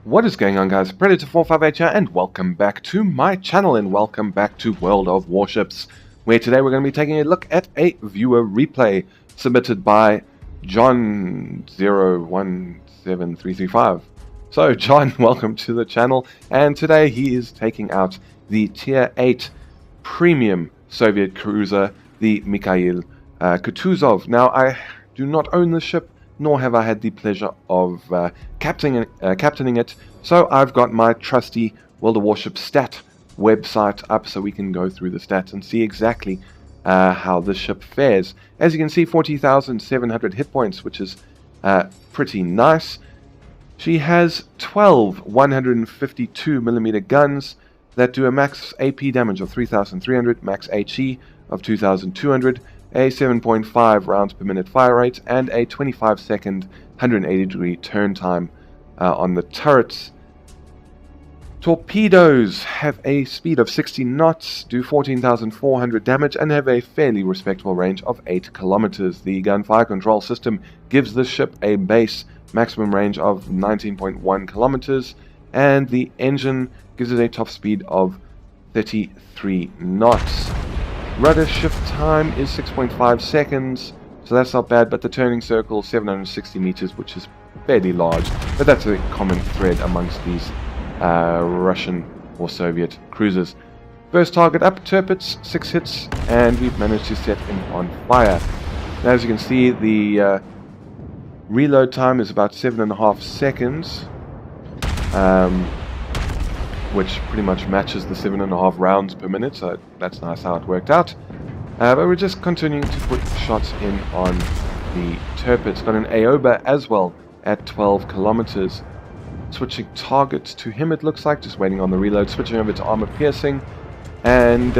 What is going on, guys? Predator458 here, and welcome back to my channel, and welcome back to World of Warships, where today we're going to be taking a look at a viewer replay submitted by John017335. So, John, welcome to the channel, and today he is taking out the Tier 8 Premium Soviet cruiser, the Mikhail Kutuzov. Now, I do not own this ship, nor have I had the pleasure of captaining it, so I've got my trusty World of Warships stat website up so we can go through the stats and see exactly how this ship fares. As you can see, 40,700 hit points, which is pretty nice. She has 12 152mm guns that do a max AP damage of 3,300, max HE of 2,200, a 7.5 rounds per minute fire rate, and a 25-second 180-degree turn time on the turrets. Torpedoes have a speed of 60 knots, do 14,400 damage, and have a fairly respectable range of 8 kilometers. The gunfire control system gives this ship a base maximum range of 19.1 kilometers, and the engine gives it a top speed of 33 knots. Rudder shift time is 6.5 seconds, so that's not bad, but the turning circle is 760 meters, which is fairly large, but that's a common thread amongst these Russian or Soviet cruisers. First target up, Tirpitz, 6 hits, and we've managed to set him on fire. Now, as you can see, the reload time is about 7.5 seconds, which pretty much matches the 7.5 rounds per minute, so that's nice how it worked out. But we're just continuing to put shots in on the Tirpitz. Got an AOBA as well at 12 kilometers. Switching targets to him, it looks like, just waiting on the reload, switching over to armor piercing, and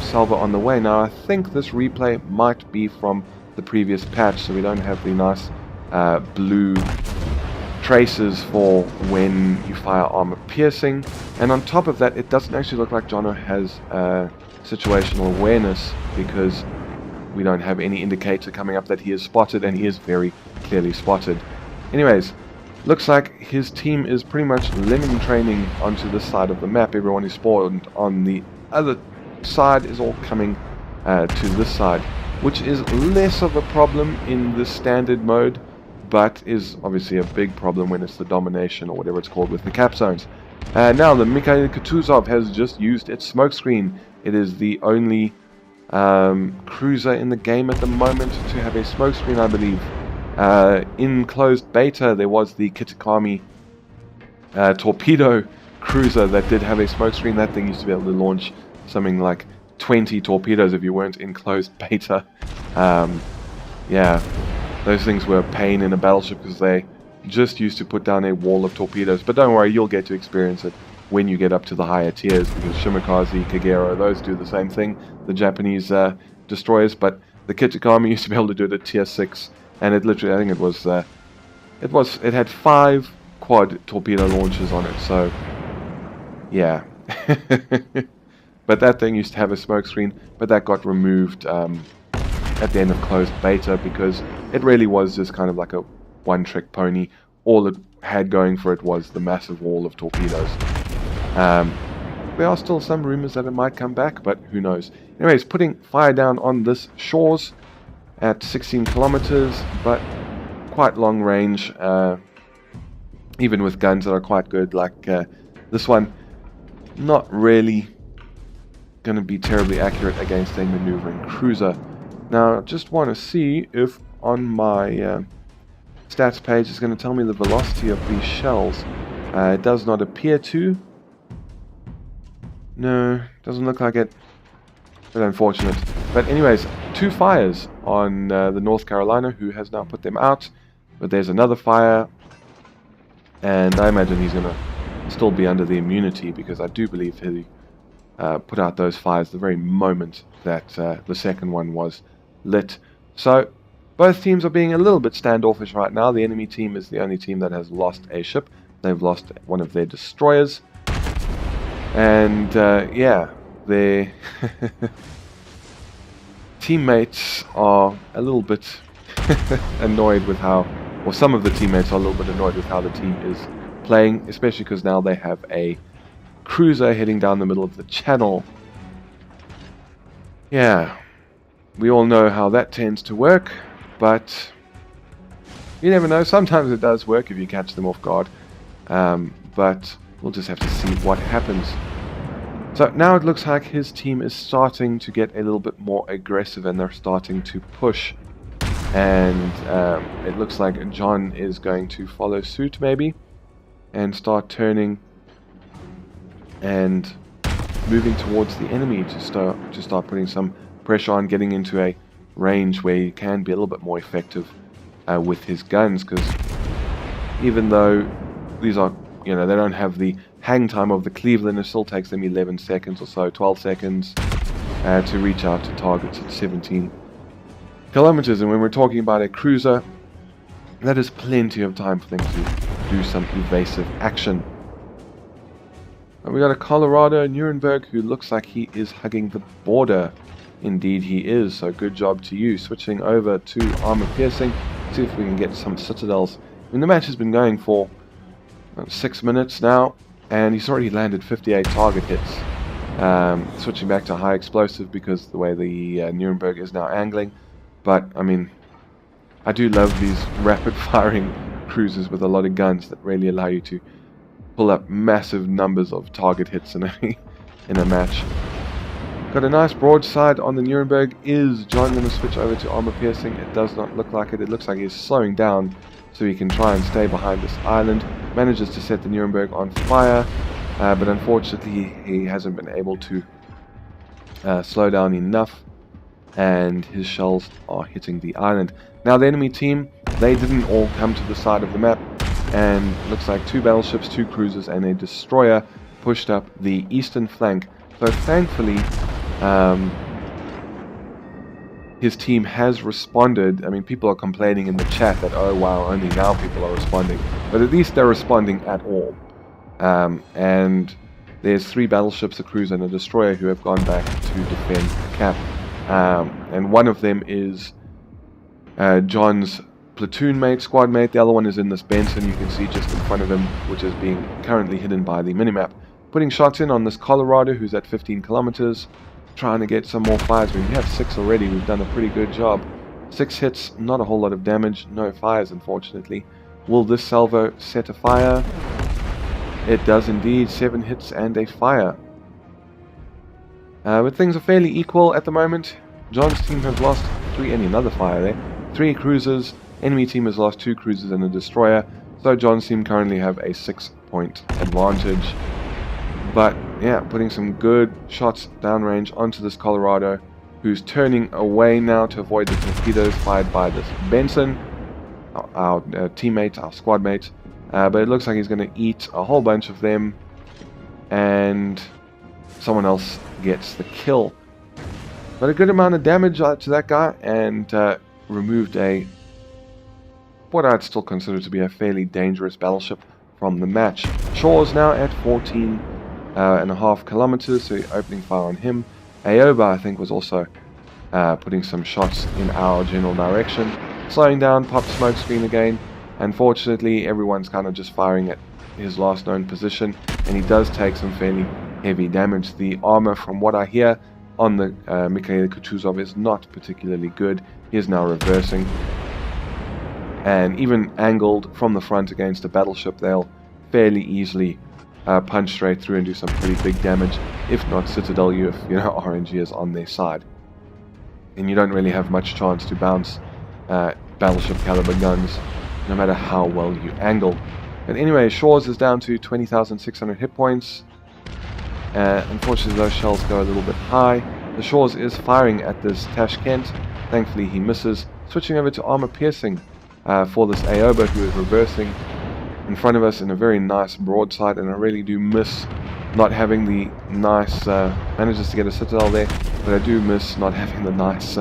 salvo on the way. Now, I think this replay might be from the previous patch, so we don't have the nice blue traces for when you fire armor piercing, and on top of that, it doesn't actually look like Jono has situational awareness, because we don't have any indicator coming up that he is spotted, and he is very clearly spotted. Anyways, looks like his team is pretty much lemming training onto this side of the map. Everyone who spawned on the other side is all coming to this side, which is less of a problem in the standard mode, but is obviously a big problem when it's the domination or whatever it's called with the cap zones. Now the Mikhail Kutuzov has just used its smokescreen. It is the only cruiser in the game at the moment to have a smokescreen, I believe. In closed beta there was the Kitakami torpedo cruiser that did have a smokescreen. That thing used to be able to launch something like 20 torpedoes if you weren't in closed beta. Yeah. Those things were a pain in a battleship because they just used to put down a wall of torpedoes. But don't worry, you'll get to experience it when you get up to the higher tiers, because Shimakaze, Kagero, those do the same thing, the Japanese destroyers. But the Kitakami used to be able to do it at tier 6, and it literally, I think it had 5 quad torpedo launchers on it. So yeah. But that thing used to have a smokescreen, but that got removed at the end of closed beta, because it really was just kind of like a one-trick pony. All it had going for it was the massive wall of torpedoes. There are still some rumors that it might come back, but who knows. Anyways, putting fire down on this shores at 16 kilometers, but quite long range, even with guns that are quite good, like this one. Not really going to be terribly accurate against a maneuvering cruiser. Now, I just want to see if on my stats page it's going to tell me the velocity of these shells. It does not appear to. No, doesn't look like it. But unfortunate. But anyways, 2 fires on the North Carolina, who has now put them out. But there's another fire, and I imagine he's going to still be under the immunity, because I do believe he put out those fires the very moment that the second one was lit. So both teams are being a little bit standoffish right now. The enemy team is the only team that has lost a ship. They've lost one of their destroyers, and yeah, their teammates are a little bit annoyed with how, or some of the teammates are a little bit annoyed with how the team is playing, especially because now they have a cruiser heading down the middle of the channel. Yeah, we all know how that tends to work, but you never know. Sometimes it does work if you catch them off guard, but we'll just have to see what happens. So now it looks like his team is starting to get a little bit more aggressive, and they're starting to push. And it looks like John is going to follow suit maybe, and start turning and moving towards the enemy to start putting some pressure on, getting into a range where he can be a little bit more effective with his guns, because even though these are, you know, they don't have the hang time of the Cleveland, it still takes them 11 seconds or so, 12 seconds to reach out to targets at 17 kilometers. And when we're talking about a cruiser, that is plenty of time for them to do some evasive action. And we got a Colorado Nuremberg who looks like he is hugging the border. Indeed he is, so good job to you. Switching over to armor piercing, see if we can get some citadels. I mean, the match has been going for 6 minutes now, and he's already landed 58 target hits. Switching back to high explosive because the way the Nuremberg is now angling. But I mean, I do love these rapid firing cruisers with a lot of guns that really allow you to pull up massive numbers of target hits in a match. Got a nice broadside on the Nuremberg. Is John going to switch over to armor piercing? It does not look like it. It looks like he's slowing down so he can try and stay behind this island. Manages to set the Nuremberg on fire, but unfortunately he hasn't been able to slow down enough, and his shells are hitting the island. Now the enemy team, they didn't all come to the side of the map, and looks like 2 battleships, 2 cruisers and a destroyer pushed up the eastern flank. So thankfully his team has responded. I mean, people are complaining in the chat that, oh wow, only now people are responding, but at least they're responding at all. And there's 3 battleships, a cruiser and a destroyer, who have gone back to defend the cap. And one of them is John's platoon mate, squad mate. The other one is in this Benson you can see just in front of him, which is being currently hidden by the minimap. Putting shots in on this Colorado, who's at 15 kilometers, trying to get some more fires. When you have 6 already, we've done a pretty good job. 6 hits, not a whole lot of damage, no fires unfortunately. Will this salvo set a fire? It does indeed, 7 hits and a fire. But things are fairly equal at the moment. John's team has lost 3, and another fire there. 3 cruisers, enemy team has lost 2 cruisers and a destroyer. So John's team currently have a 6-point advantage. But yeah, putting some good shots downrange onto this Colorado, who's turning away now to avoid the torpedoes fired by this Benson, our teammate, our squad mate. But it looks like he's going to eat a whole bunch of them, and someone else gets the kill. But a good amount of damage to that guy, and removed what I'd still consider to be a fairly dangerous battleship from the match. Shaw's now at 14.5 kilometers, so opening fire on him. Aoba, I think, was also putting some shots in our general direction. Slowing down, popped smoke screen again. Unfortunately, everyone's kind of just firing at his last known position, and he does take some fairly heavy damage. The armor, from what I hear, on the Mikhail Kutuzov is not particularly good. He is now reversing, and even angled from the front against a battleship, they'll fairly easily punch straight through and do some pretty big damage, if not citadel you, if you know RNG is on their side. And you don't really have much chance to bounce battleship caliber guns, no matter how well you angle. But anyway, Shaw's is down to 20,600 hit points. Unfortunately, those shells go a little bit high. The Shaw's is firing at this Tashkent. Thankfully, he misses. Switching over to armor piercing for this Aoba, who is reversing in front of us in a very nice broadside, and I really do miss not having the nice manages to get a citadel there, but I do miss not having the nice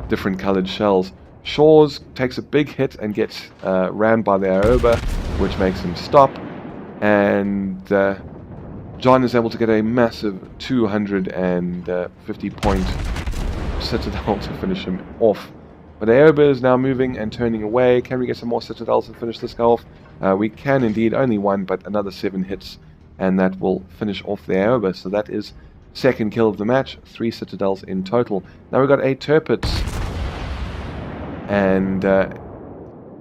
different colored shells. Shaw's takes a big hit and gets rammed by the Aoba, which makes him stop, and John is able to get a massive 250 point citadel to finish him off. But Aoba is now moving and turning away. Can we get some more citadels and finish this guy off? We can indeed, only one, but another 7 hits, and that will finish off the Aoba. So that is second kill of the match, 3 Citadels in total. Now we've got 8 Tirpitz, and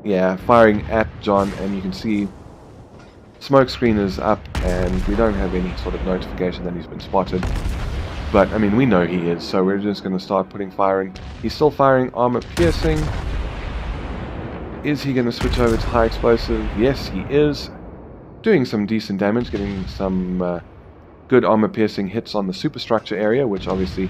yeah, firing at John, and you can see smoke screen is up, and we don't have any sort of notification that he's been spotted. But, I mean, we know he is, so we're just going to start putting fire in. He's still firing armor piercing. Is he going to switch over to high explosive? Yes, he is. Doing some decent damage, getting some good armor piercing hits on the superstructure area, which obviously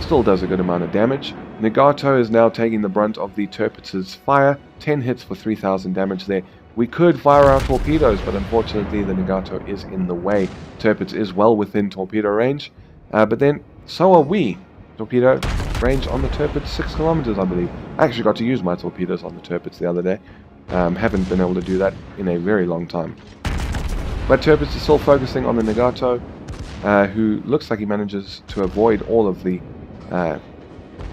still does a good amount of damage. Nagato is now taking the brunt of the Tirpitz's fire. 10 hits for 3,000 damage there. We could fire our torpedoes, but unfortunately the Nagato is in the way. Tirpitz is well within torpedo range, but then so are we. Torpedo range on the Tirpitz 6 kilometers, I believe. I actually got to use my torpedoes on the Tirpitz the other day. Haven't been able to do that in a very long time. But Tirpitz is still focusing on the Nagato, who looks like he manages to avoid all of the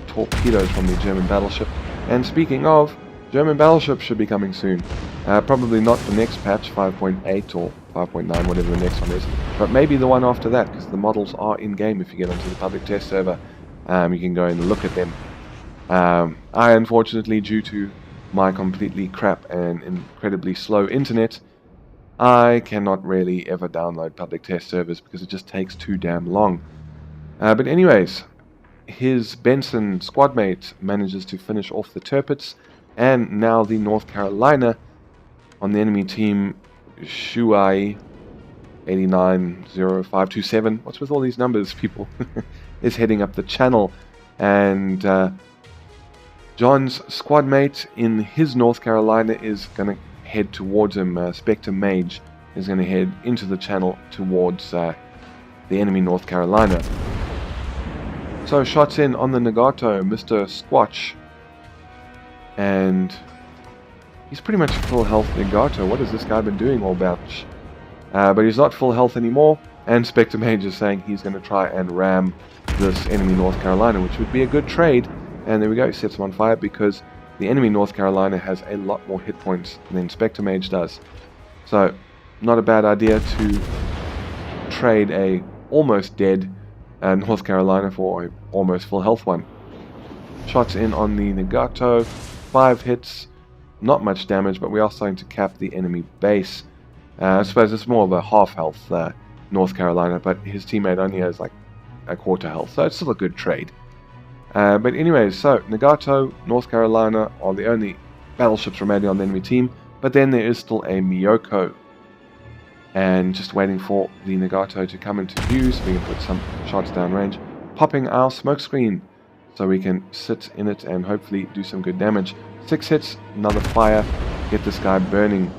torpedoes from the German battleship. And speaking of, German battleship should be coming soon. Probably not the next patch, 5.8 or 5.9, whatever the next one is, but maybe the one after that, because the models are in-game if you get onto the public test server. You can go and look at them. I, unfortunately, due to my completely crap and incredibly slow internet, I cannot really ever download public test servers because it just takes too damn long. But anyways, his Benson squadmate manages to finish off the Tirpitz, and now the North Carolina on the enemy team, Shuai 890527, what's with all these numbers, people, is heading up the channel, and John's squadmate in his North Carolina is going to head towards him. Spectre Mage is going to head into the channel towards the enemy North Carolina. So shots in on the Nagato, Mr. Squatch, and he's pretty much full health Nagato. What has this guy been doing all batch? But he's not full health anymore, and Spectre Mage is saying he's going to try and ram this enemy North Carolina, which would be a good trade. And there we go, he sets him on fire because the enemy North Carolina has a lot more hit points than Spectre Mage does. So, not a bad idea to trade a almost dead North Carolina for a almost full health one. Shots in on the Nagato, 5 hits, not much damage, but we are starting to cap the enemy base. I suppose it's more of a half health North Carolina, but his teammate only has like a quarter health, so it's still a good trade. But anyways, so Nagato, North Carolina are the only battleships remaining on the enemy team, but then there is still a Miyoko, and just waiting for the Nagato to come into view so we can put some shots downrange, popping our smoke screen so we can sit in it and hopefully do some good damage. 6 hits, another fire, get this guy burning.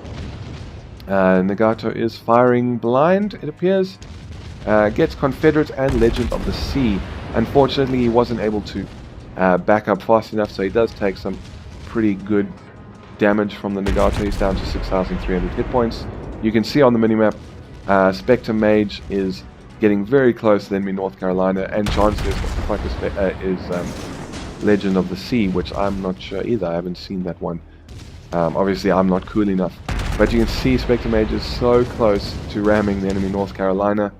Nagato is firing blind, it appears. Gets Confederate and Legend of the Sea. Unfortunately, he wasn't able to back up fast enough, so he does take some pretty good damage from the Nagato. He's down to 6,300 hit points. You can see on the minimap, Spectre Mage is getting very close to the enemy North Carolina, and John says what the fuck is Legend of the Sea, which I'm not sure either. I haven't seen that one. Obviously, I'm not cool enough. But you can see Spectre Mage is so close to ramming the enemy North Carolina.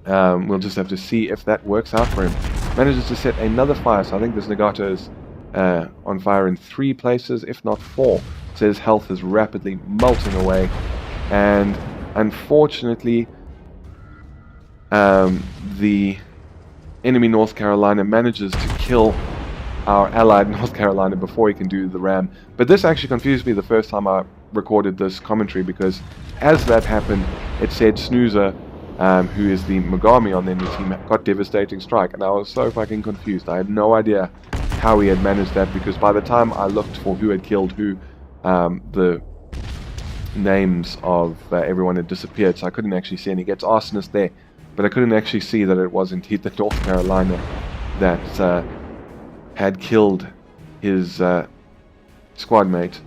We'll just have to see if that works out for him. Manages to set another fire, so I think this Nagato is on fire in 3 places, if not 4. So his health is rapidly melting away. And unfortunately, the enemy North Carolina manages to kill our allied North Carolina before he can do the ram. But this actually confused me the first time I recorded this commentary, because as that happened, it said Snoozer, who is the Megami on the enemy team, got Devastating Strike, and I was so fucking confused. I had no idea how he had managed that, because by the time I looked for who had killed who, the names of everyone had disappeared, so I couldn't actually see any. Gets Arsonist there, but I couldn't actually see that it was indeed the North Carolina that had killed his squad mate.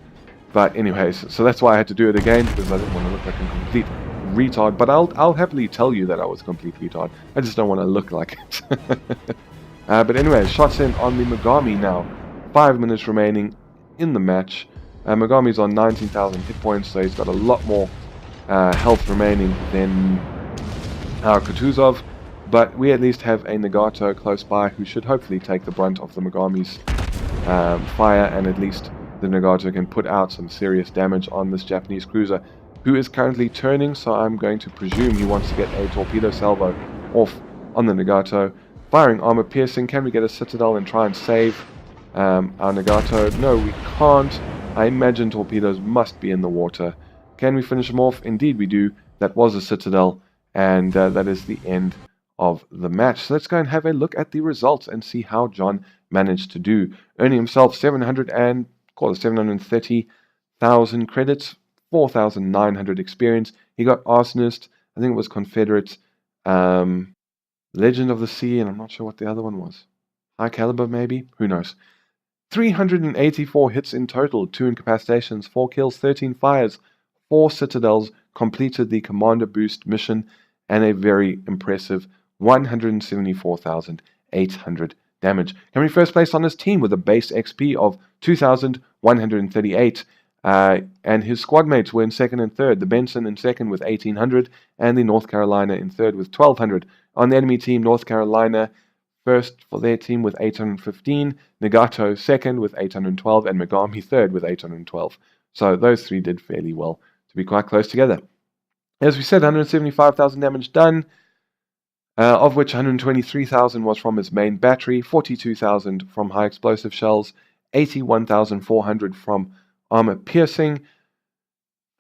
But anyways, so that's why I had to do it again, because I didn't want to look like a complete retard. But I'll happily tell you that I was a complete retard. I just don't want to look like it. But anyways, shots in on the Megami now. 5 minutes remaining in the match. Megami's on 19,000 hit points, so he's got a lot more health remaining than our Kutuzov, but we at least have a Nagato close by who should hopefully take the brunt of the Megami's fire, and at least the Nagato can put out some serious damage on this Japanese cruiser, who is currently turning, so I'm going to presume he wants to get a torpedo salvo off on the Nagato. Firing armor piercing, can we get a Citadel and try and save our Nagato? No, we can't. I imagine torpedoes must be in the water. Can we finish him off? Indeed we do. That was a Citadel, and that is the end of the match. So let's go and have a look at the results and see how John managed to do, earning himself 730,000 credits, 4,900 experience. He got Arsonist, I think it was Confederate, Legend of the Sea, and I'm not sure what the other one was. High Caliber maybe? Who knows? 384 hits in total, 2 incapacitations, 4 kills, 13 fires, 4 Citadels, completed the Commander Boost mission, and a very impressive 174,800 damage. Coming first place on his team with a base XP of 2,138. And his squad mates were in second and third. The Benson in second with 1,800, and the North Carolina in third with 1,200. On the enemy team, North Carolina first for their team with 815, Nagato second with 812, and Megami third with 812. So those three did fairly well to be quite close together. As we said, 175,000 damage done, of which 123,000 was from his main battery, 42,000 from high explosive shells, 81,400 from armor piercing,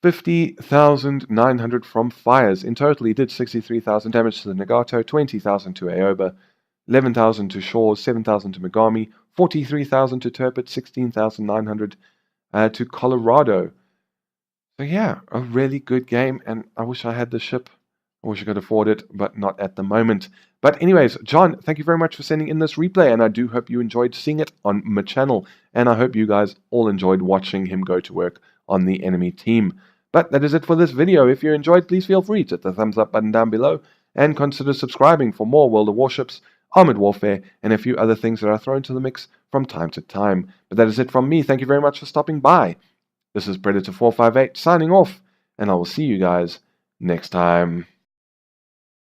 50,900 from fires. In total, he did 63,000 damage to the Nagato, 20,000 to Aoba, 11,000 to Shores, 7,000 to Megami, 43,000 to Turpet, 16,900 to Colorado. So yeah, a really good game, and I wish I had the ship. I wish I could afford it, but not at the moment. But anyways, John, thank you very much for sending in this replay, and I do hope you enjoyed seeing it on my channel, and I hope you guys all enjoyed watching him go to work on the enemy team. But that is it for this video. If you enjoyed, please feel free to hit the thumbs up button down below, and consider subscribing for more World of Warships, Armored Warfare, and a few other things that are thrown into the mix from time to time. But that is it from me. Thank you very much for stopping by. This is Predator 458 signing off, and I will see you guys next time.